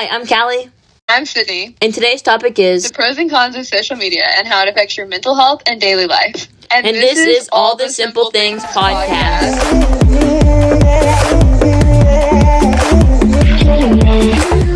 Hi, I'm Callie. I'm Sydney. And today's topic is the pros and cons of social media and how it affects your mental health and daily life. And this is All the Simple Things podcast.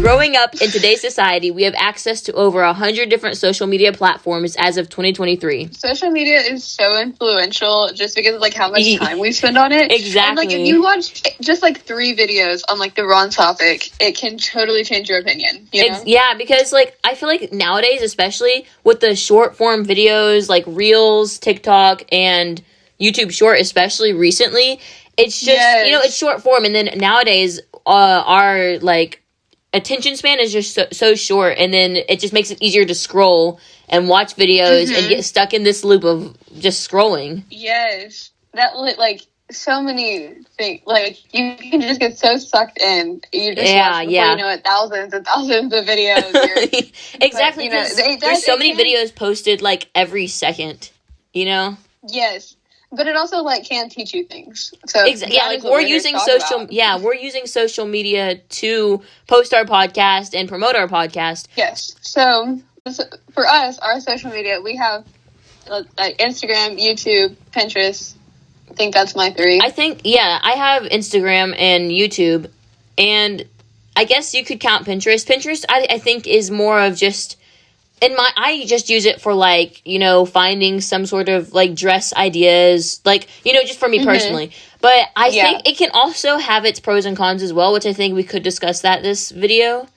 Growing up in today's society, we have access to over 100 different social media platforms as of 2023. Social media is so influential just because of how much time we spend on it. Exactly. And if you watch just 3 videos on the wrong topic, it can totally change your opinion. You know? Yeah, because I feel like nowadays, especially with the short form videos like Reels, TikTok, and YouTube Short, especially recently, it's just it's short form, and then nowadays our attention span is just so short, and then it just makes it easier to scroll and watch videos and get stuck in this loop of just scrolling. Yes, that so many things. You can just get so sucked in. You just watch before you know it, thousands and thousands of videos. Exactly. But, there's so many videos posted every second. Yes. But it also can teach you things. So we're using social media to post our podcast and promote our podcast. Yes. So for us, our social media, we have Instagram, YouTube, Pinterest. I think that's my 3. I have Instagram and YouTube, and I guess you could count Pinterest. Pinterest, I think, is more of just. I just use it for finding some sort of dress ideas, just for me personally. But I think it can also have its pros and cons as well, which I think we could discuss that this video.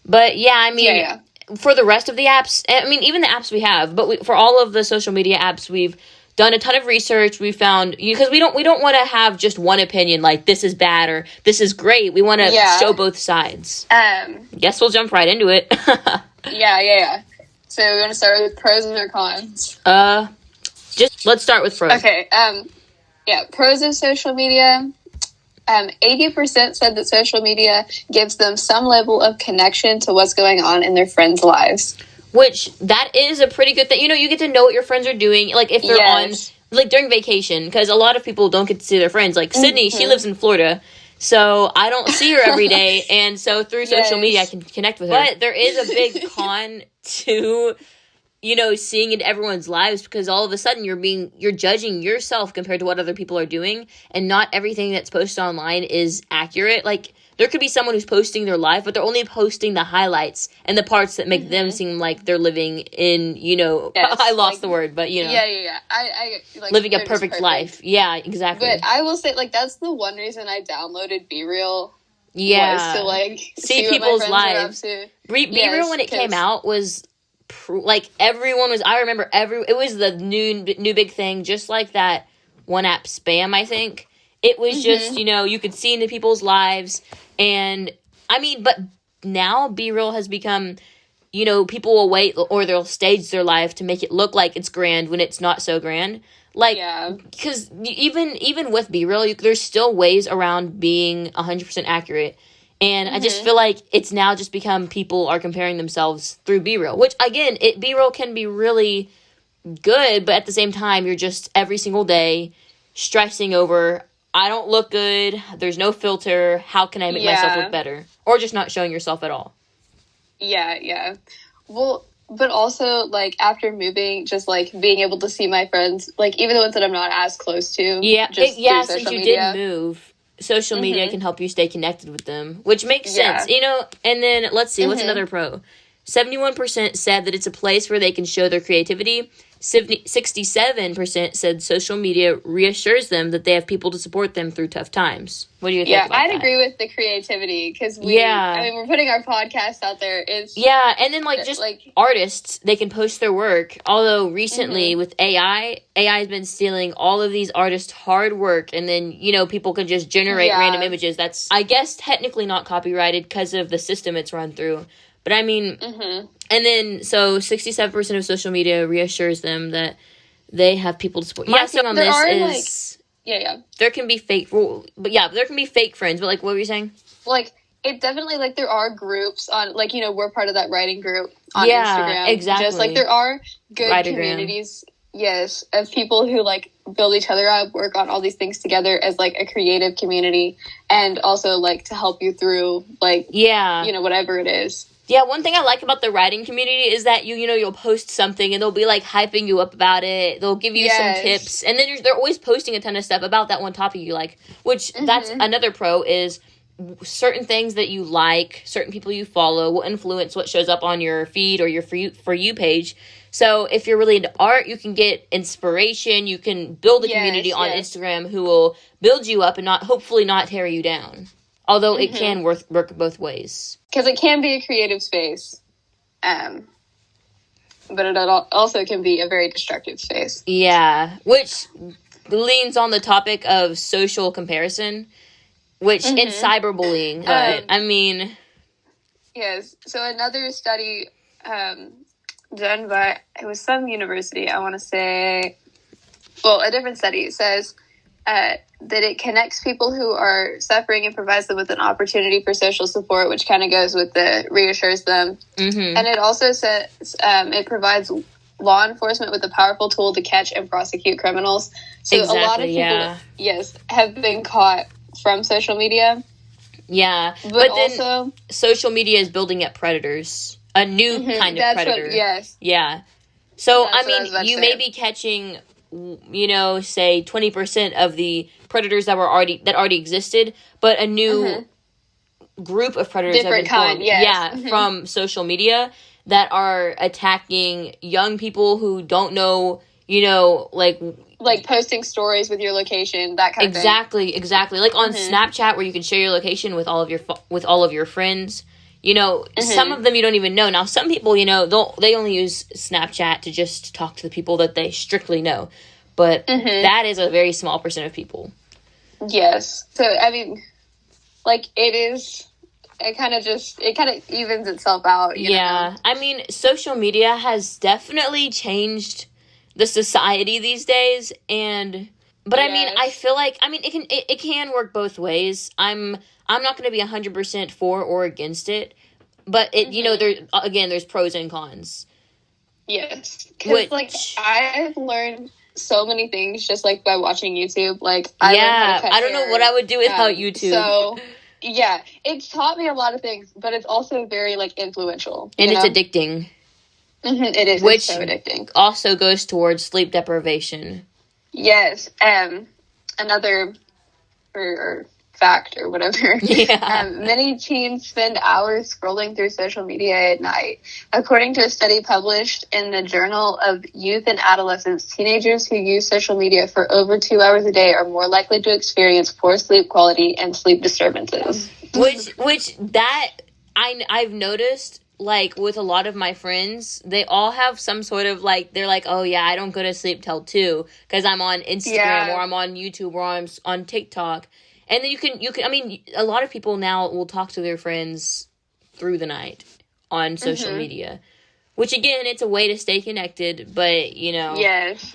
But for the rest of the apps, even the apps we have, but for all of the social media apps, we've done a ton of research. We found, because we don't want to have just one opinion, this is bad or this is great. We want to show both sides. Guess we'll jump right into it. Yeah. So we want to start with pros or cons? Let's start with pros. Okay. Pros of social media. 80% said that social media gives them some level of connection to what's going on in their friends' lives. Which, that is a pretty good thing. You get to know what your friends are doing. If they're on, during vacation, because a lot of people don't get to see their friends. Sydney, she lives in Florida. So I don't see her every day, and so through social media I can connect with her. But there is a big con to, seeing into everyone's lives, because all of a sudden you're judging yourself compared to what other people are doing, and not everything that's posted online is accurate. There could be someone who's posting their life, but they're only posting the highlights and the parts that make them seem like they're living in, I lost the word, but I living a perfect life. Yeah, exactly. But I will say, that's the one reason I downloaded BeReal. Yeah. Was to, see people's lives. BeReal, when it came out, was, everyone was, I remember it was the new big thing, just like that one app, Spam, I think. It was just, you could see into people's lives. And, but now BeReal has become, people will wait or they'll stage their life to make it look like it's grand when it's not so grand. Because even with BeReal, there's still ways around being 100% accurate. And I just feel like it's now just become people are comparing themselves through BeReal. Which, again, BeReal can be really good, but at the same time, you're just every single day stressing over, I don't look good, there's no filter, how can I make myself look better? Or just not showing yourself at all. Yeah. Well, but also, after moving, just, being able to see my friends, even the ones that I'm not as close to. Yeah, since you did move, social media can help you stay connected with them, which makes sense, And then, let's see, what's another pro? 71% said that it's a place where they can show their creativity. 67% said social media reassures them that they have people to support them through tough times. What do you think about that? I'd agree with the creativity, because we're putting our podcast out there. And then artists, they can post their work. Although recently with AI has been stealing all of these artists' hard work, and then people can just generate random images. That's, I guess, technically not copyrighted because of the system it's run through. But and then, so 67% of social media reassures them that they have people to support. My thing on this is, there can be fake, there can be fake friends, but what were you saying? It definitely, there are groups on, we're part of that writing group on Instagram. Exactly. Just, there are good communities. Yes, of people who like build each other up, work on all these things together as like a creative community, and also like to help you through like whatever it is. Yeah, one thing I like about the writing community is that you'll post something and they'll be like hyping you up about it. They'll give you some tips, and then they're always posting a ton of stuff about that one topic you like. Which that's another pro is certain things that you like, certain people you follow will influence what shows up on your feed or your for you page. So if you're really into art, you can get inspiration. You can build a community on Instagram who will build you up and hopefully not tear you down. Although it can work both ways. Because it can be a creative space. But it also can be a very destructive space. Yeah. Which leans on the topic of social comparison. Which in cyberbullying. I mean. Yes. So another study done by, it was some university, I want to say, well, a different study says that it connects people who are suffering and provides them with an opportunity for social support, which kind of goes with reassures them. And it also says it provides law enforcement with a powerful tool to catch and prosecute criminals. So a lot of people, have been caught from social media. Yeah. But then also, social media is building up predators. A new kind of predator. Yeah. So, I mean, you may be catching, say 20% of the predators that already existed, but a new group of predators different kind, from social media that are attacking young people who don't know, like posting stories with your location, that kind of thing. Exactly. Like on Snapchat, where you can share your location with all of your friends. Some of them you don't even know. Now, some people, they only use Snapchat to just talk to the people that they strictly know. But that is a very small % of people. Yes. So, I mean, like, it kind of evens itself out. You know? I mean, social media has definitely changed the society these days. But I mean, I feel like, it can work both ways. I'm not going to be 100% for or against it, but there's pros and cons. Yes, because I've learned so many things just like by watching YouTube. Like I learned how to cut I don't know what I would do without YouTube. So it's taught me a lot of things, but it's also very like influential, and it's addicting. It is, which it's so addicting. Also goes towards sleep deprivation. Yes, another fact or whatever. Many teens spend hours scrolling through social media at night. According to a study published in the Journal of Youth and Adolescence, teenagers who use social media for over 2 hours a day are more likely to experience poor sleep quality and sleep disturbances. I've noticed, like, with a lot of my friends, they all have some sort of, like, they're like, oh, yeah, I don't go to sleep till 2 because I'm on Instagram or I'm on YouTube or I'm on TikTok. And then you can, I mean, a lot of people now will talk to their friends through the night on social media. Which, again, it's a way to stay connected, but, Yes.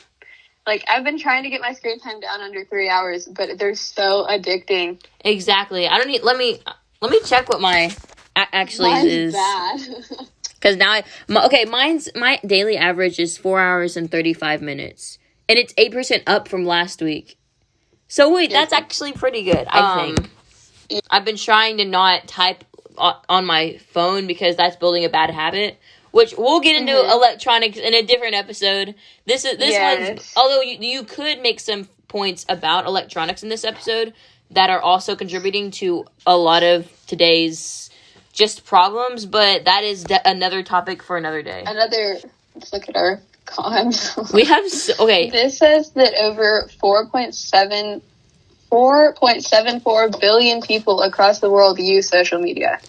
Like, I've been trying to get my screen time down under 3 hours, but they're so addicting. Exactly. Let me check what my actually is. Bad. Because now my daily average is 4 hours and 35 minutes. And it's 8% up from last week. So wait, that's actually pretty good, I think. I've been trying to not type on my phone because that's building a bad habit, which we'll get into electronics in a different episode. This one's, although you could make some points about electronics in this episode that are also contributing to a lot of today's just problems, but that is another topic for another day. Let's look at our cons. We have This says that over 4.74 billion people across the world use social media.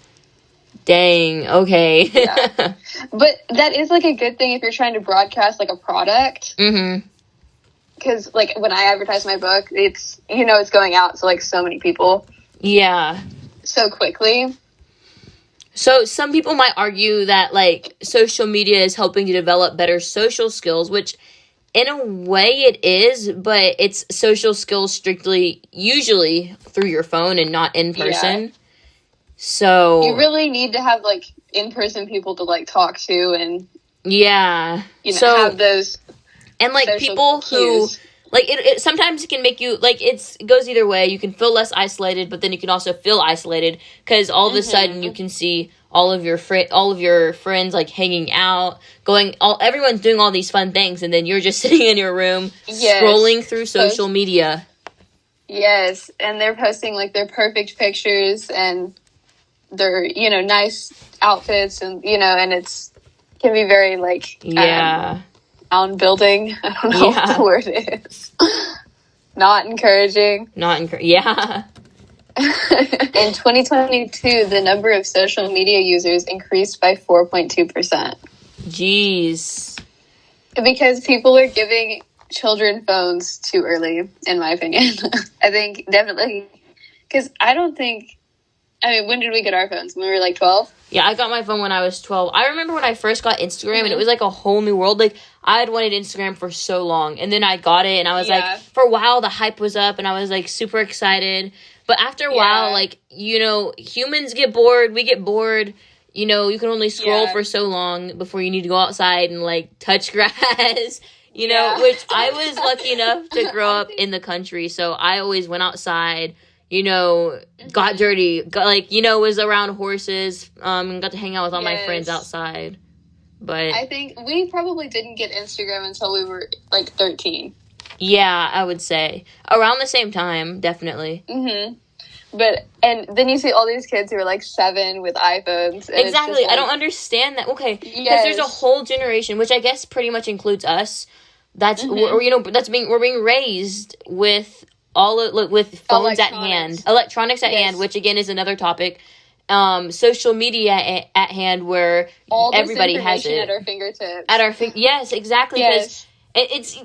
Dang. Okay. Yeah. But that is like a good thing if you're trying to broadcast like a product. Because like when I advertise my book, it's it's going out to like so many people. Yeah. So quickly. So some people might argue that, like, social media is helping to develop better social skills, which in a way it is, but it's social skills usually through your phone and not in person. Yeah. So you really need to have, like, in-person people to, like, talk to and, have those And, like, people cues. who, like, it sometimes it can make you, like, it goes either way. You can feel less isolated, but then you can also feel isolated, because all of a sudden you can see all of your friends, like, hanging out, everyone's doing all these fun things, and then you're just sitting in your room, scrolling through social media. Yes, and they're posting, like, their perfect pictures, and their, you know, nice outfits, and, you know, and can be very, like, town building. I don't know what the word is. Not encouraging. Yeah. In 2022, the number of social media users increased by 4.2%. Jeez. Because people are giving children phones too early, in my opinion. I think definitely. Because when did we get our phones? When we were like 12? Yeah, I got my phone when I was 12. I remember when I first got Instagram, and it was like a whole new world. Like, I had wanted Instagram for so long, and then I got it, and I was like, for a while, the hype was up, and I was, like, super excited. But after a while, like, you know, humans get bored, we get bored. You know, you can only scroll for so long before you need to go outside and, like, touch grass, you know, which I was lucky enough to grow up in the country, so I always went outside, you know, got dirty, was around horses, and got to hang out with all my friends outside. But I think we probably didn't get Instagram until we were, like, 13. Yeah, I would say. Around the same time, definitely. Mm-hmm. And then you see all these kids who are, like, 7 with iPhones. And exactly. I don't understand that. Okay. Because there's a whole generation, which I guess pretty much includes us, that's, we're being raised with with phones at hand, electronics at hand, which again is another topic. Social media at hand, where all everybody has it at our fingertips. Yes, exactly. Because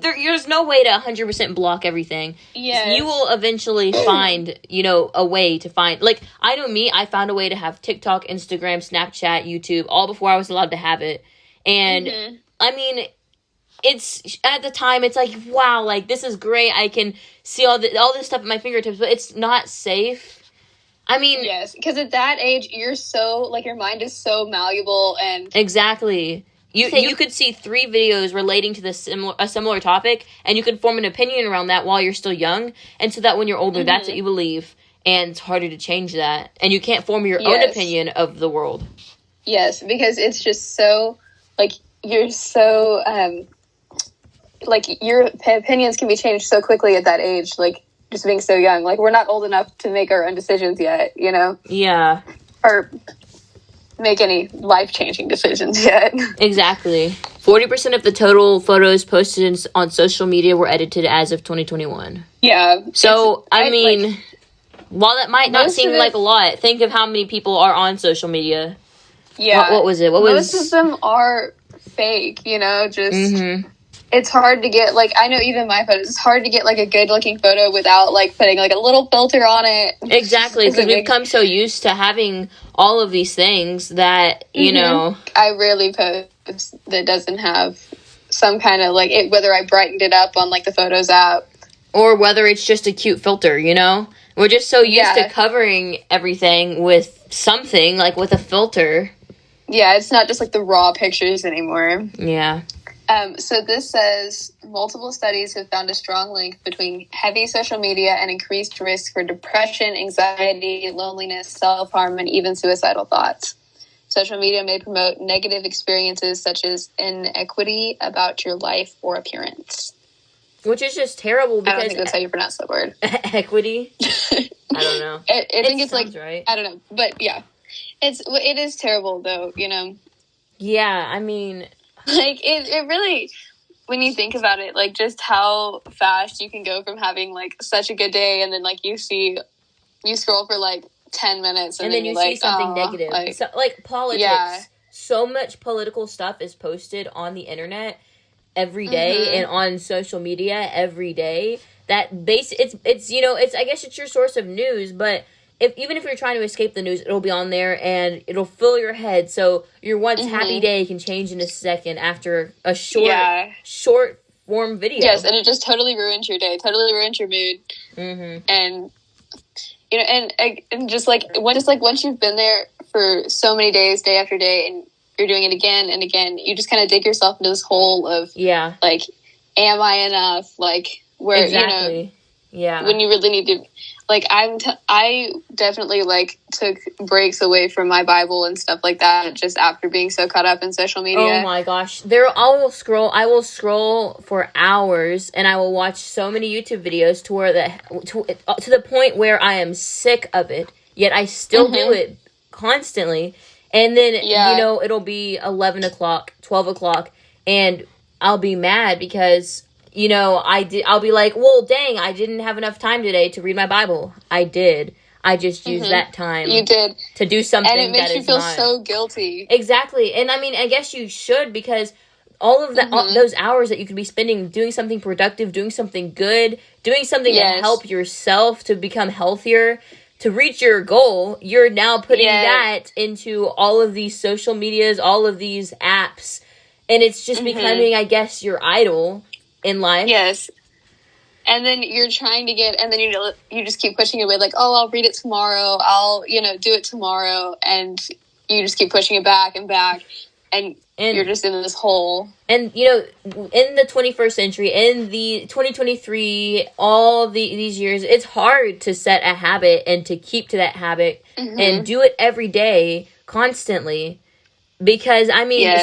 there's no way to 100% block everything. Yes. You will eventually find, you know, a way to find. Like, I know me, I found a way to have TikTok, Instagram, Snapchat, YouTube, all before I was allowed to have it. And I mean, it's at the time, it's like, wow, like, this is great. I can see all this stuff at my fingertips, but it's not safe. I mean, yes, because at that age, you're so, like, your mind is so malleable, and exactly. You could see 3 videos relating to a similar topic, and you could form an opinion around that while you're still young, and so that when you're older, that's what you believe, and it's harder to change that, and you can't form your own opinion of the world. Yes, because it's just so, like, you're so, like, your opinions can be changed so quickly at that age, like, just being so young. Like, we're not old enough to make our own decisions yet, you know? Yeah. Or make any life-changing decisions yet. Exactly. 40% of the total photos posted on social media were edited as of 2021. Yeah. So, I mean, while that might not seem like a lot, think of how many people are on social media. Yeah. What was it? Most of them are fake, you know, just... It's hard to get, like, I know even my photos, it's hard to get, like, a good-looking photo without, like, putting, like, a little filter on it. Exactly, because we've come so used to having all of these things that, you know... I rarely post that doesn't have some kind of, like, whether I brightened it up on, like, the Photos app. Or whether it's just a cute filter, you know? We're just so used to covering everything with something, like, with a filter. Yeah, it's not just, like, the raw pictures anymore. Yeah. So this says multiple studies have found a strong link between heavy social media and increased risk for depression, anxiety, loneliness, self-harm, and even suicidal thoughts. Social media may promote negative experiences such as inequity about your life or appearance. Which is just terrible because... I don't think that's how you pronounce that word. Equity? I don't know. I think it's like... Right. I don't know. But yeah. It is terrible though, you know? Yeah, I mean... Like, it really, when you think about it, like, just how fast you can go from having, like, such a good day, and then, like, you scroll for, like, 10 minutes, and then you see something negative. Like, politics. Yeah. So much political stuff is posted on the internet every day, and on social media every day, that it's you know, I guess it's your source of news, but... Even if you're trying to escape the news, it'll be on there, and it'll fill your head, so your once happy day can change in a second after a short form video. Yes, and it just totally ruins your day, totally ruins your mood. And, you know, and just like once you've been there for so many days, day after day, and you're doing it again and again, you just kind of dig yourself into this hole of, like, am I enough? Like, where, exactly. Yeah. When you really need to, like, I definitely, like, took breaks away from my Bible and stuff like that just after being so caught up in social media. Oh my gosh. I will scroll for hours, and I will watch so many YouTube videos to the point where I am sick of it, yet I still do it constantly. And then, it'll be 11 o'clock, 12 o'clock, and I'll be mad because, I'll be like, well, dang, I didn't have enough time today to read my Bible. I did. I just used that time. You did. To do something that is not. And it makes you feel so guilty. Exactly. And I mean, I guess you should, because all of that, all those hours that you could be spending doing something productive, doing something good, doing something to help yourself to become healthier, to reach your goal, you're now putting that into all of these social medias, all of these apps, and it's just becoming, I guess, your idol in life. Yes. And then you're trying to and then you just keep pushing it away, like, oh, I'll read it tomorrow, I'll, do it tomorrow, and you just keep pushing it back and back, and you're just in this hole. And, in the 21st century, in the 2023, all these years, it's hard to set a habit and to keep to that habit and do it every day, constantly. Because, I mean,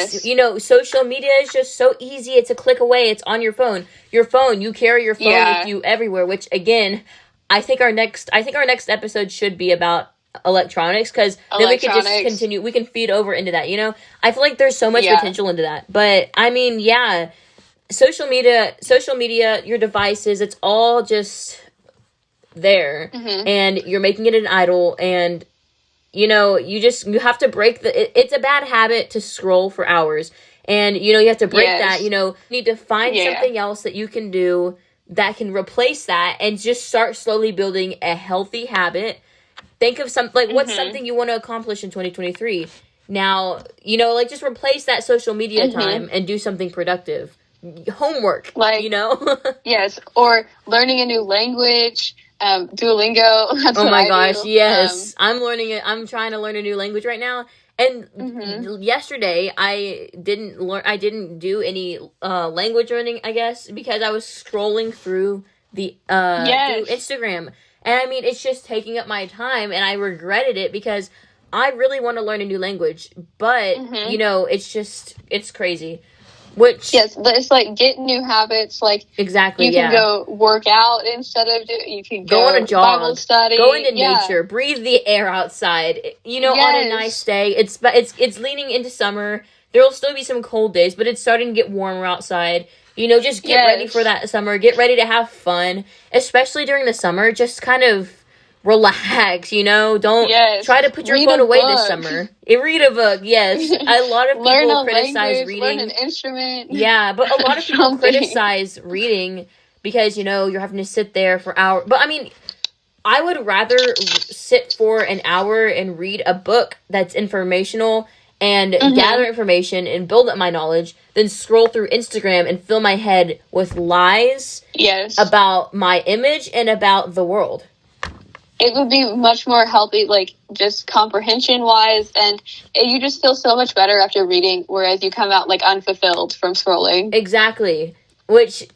social media is just so easy. It's a click away. It's on your phone. You carry your phone with you everywhere, which, again, I think our next episode should be about electronics, because then we can just continue. We can feed over into that, I feel like there's so much potential into that. But, I mean, social media, your devices, it's all just there. And you're making it an idol, and you have to break it's a bad habit to scroll for hours. And, you have to break that, you need to find something else that you can do that can replace that, and just start slowly building a healthy habit. Think of something, what's something you want to accomplish in 2023? Now, just replace that social media time and do something productive. Homework, Yes, or learning a new language. Duolingo. That's oh my gosh, yes. I'm learning it. I'm trying to learn a new language right now. And yesterday I didn't do any language learning, I guess, because I was scrolling through through Instagram. And I mean, it's just taking up my time, and I regretted it because I really want to learn a new language, but it's crazy. Which it's like get new habits. Like exactly, you can go work out instead of you can go on a jog, Bible study, go into nature, breathe the air outside. On a nice day. It's leaning into summer. There will still be some cold days, but it's starting to get warmer outside. Just get ready for that summer. Get ready to have fun, especially during the summer. Just kind of relax, don't try to put your phone away this summer. Read a book. Yes. A lot of people criticize reading. Learn an instrument. Yeah, but a lot of people criticize reading because, you're having to sit there for hours. But I mean, I would rather sit for an hour and read a book that's informational and gather information and build up my knowledge than scroll through Instagram and fill my head with lies about my image and about the world. It would be much more healthy, like, just comprehension-wise, and you just feel so much better after reading, whereas you come out, like, unfulfilled from scrolling. Exactly. Which,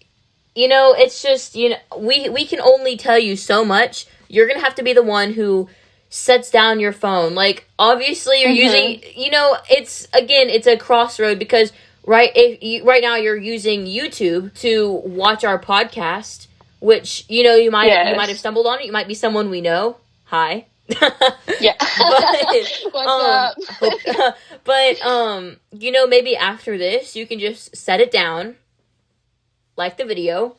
it's just, we can only tell you so much. You're going to have to be the one who sets down your phone. Like, obviously, you're using, it's a crossroad, because right now you're using YouTube to watch our podcast, which, you might have stumbled on it. You might be someone we know. Hi. Yeah. What's up? But, maybe after this, you can just set it down, like the video,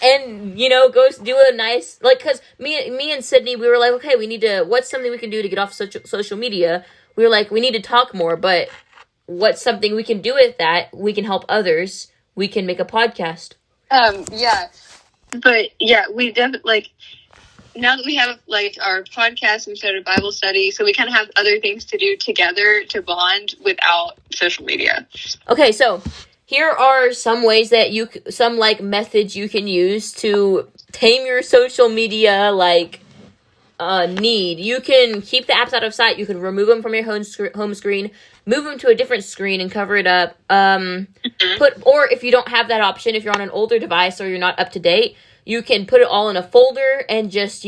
and, go do a nice, like, because me and Sydney, we were like, okay, what's something we can do to get off social media? We were like, we need to talk more, but what's something we can do with that? We can help others. We can make a podcast. But we definitely, now that we have, our podcast, we started Bible study, so we kind of have other things to do together to bond without social media. Okay, so here are some ways that methods you can use to tame your social media, need. You can keep the apps out of sight. You can remove them from your home screen, move them to a different screen and cover it up. Or if you don't have that option, if you're on an older device or you're not up to date, you can put it all in a folder and just,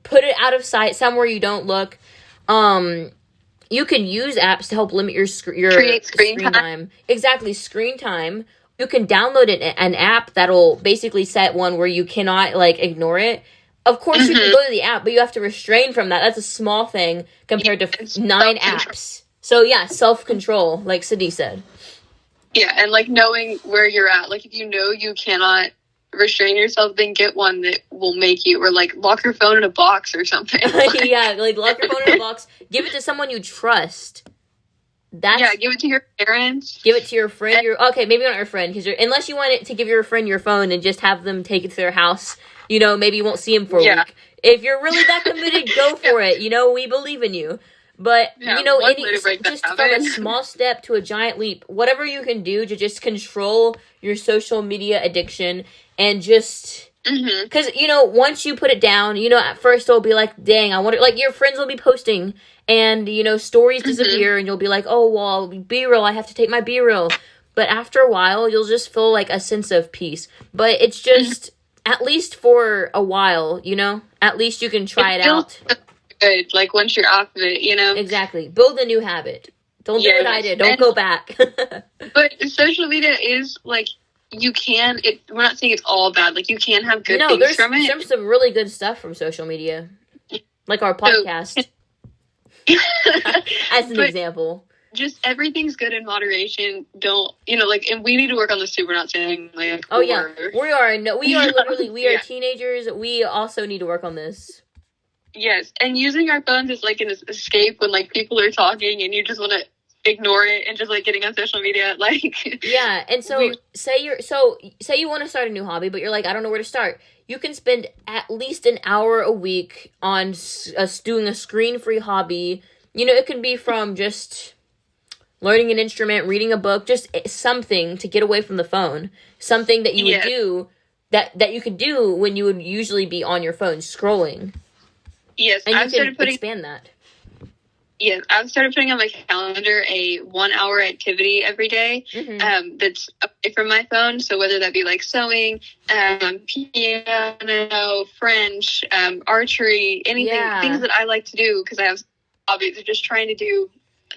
put it out of sight somewhere you don't look. You can use apps to help limit your screen time. Exactly, screen time. You can download an app that'll basically set one where you cannot, ignore it. Of course, you can go to the app, but you have to restrain from that. That's a small thing compared to 9 apps. So, yeah, self-control, like Sydney said. Yeah, and, knowing where you're at. If you know you cannot restrain yourself, then get one that will make you, or, lock your phone in a box or something. Yeah, lock your phone in a box. Give it to someone you trust. Give it to your parents. Give it to your friend. Okay, maybe not your friend, unless you want it to give your friend your phone and just have them take it to their house. Maybe you won't see him for a week. If you're really that committed, go for it. We believe in you. But, just from a small step to a giant leap, whatever you can do to just control your social media addiction and just... Because, once you put it down, at first it'll be like, dang, I wonder... your friends will be posting and, stories disappear and you'll be like, oh, well, B-roll, I have to take my B-roll. But after a while, you'll just feel a sense of peace. But it's just... At least for a while, At least you can try it out. Good, once you're off of it, Exactly. Build a new habit. Don't do what I did. Don't go back. But social media is, you can... we're not saying it's all bad. You can have good things from it. There's some really good stuff from social media. Like our podcast. As an example. Just everything's good in moderation. Don't, and we need to work on this too. We're not saying oh yeah, we are. No, we are literally, we are teenagers. We also need to work on this. Yes. And using our phones is an escape when people are talking and you just want to ignore it and just getting on social media. Yeah. And so say you want to start a new hobby, but you're I don't know where to start. You can spend at least an hour a week on doing a screen-free hobby. It can be from just learning an instrument, reading a book, just something to get away from the phone. Something that you would do, that you could do when you would usually be on your phone scrolling. Yes, and you can expand that. Yes, I've started putting on my calendar a 1-hour activity every day that's away from my phone. So whether that be sewing, piano, French, archery, anything, things that I like to do because I have hobbies of just trying to do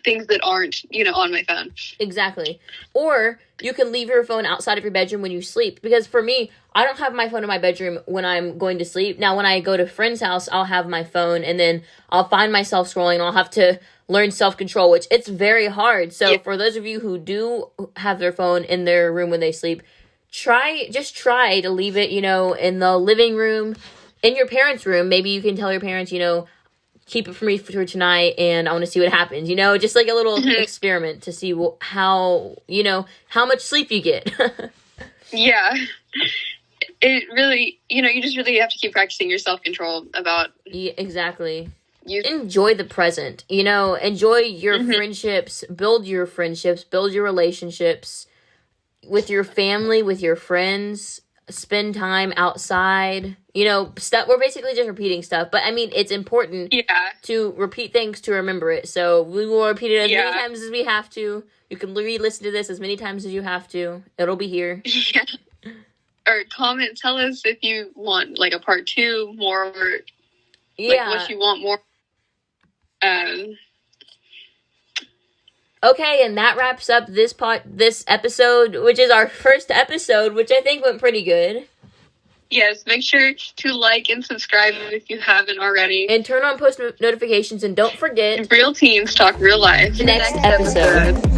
things that aren't, on my phone. Exactly. Or you can leave your phone outside of your bedroom when you sleep. Because for me, I don't have my phone in my bedroom when I'm going to sleep. Now, when I go to a friend's house, I'll have my phone and then I'll find myself scrolling and I'll have to learn self-control, which it's very hard. So for those of you who do have their phone in their room when they sleep, try to leave it, in the living room, in your parents' room. Maybe you can tell your parents, keep it for me for tonight and I want to see what happens, just a little experiment to see how much sleep you get. Yeah. It really, you just really have to keep practicing your self-control about... Yeah, exactly. You enjoy the present, enjoy your friendships, build your relationships with your family, with your friends, spend time outside, stuff. We're basically just repeating stuff, but I mean, it's important to repeat things to remember it. So we will repeat it as many times as we have to. You can re-listen to this as many times as you have to. It'll be here. Yeah. Or comment, tell us if you want a part 2 more, what you want more. Okay, and that wraps up this episode, which is our first episode, which I think went pretty good. Yes, make sure to like and subscribe if you haven't already. And turn on post notifications, and don't forget... Real teens talk real life. The next episode.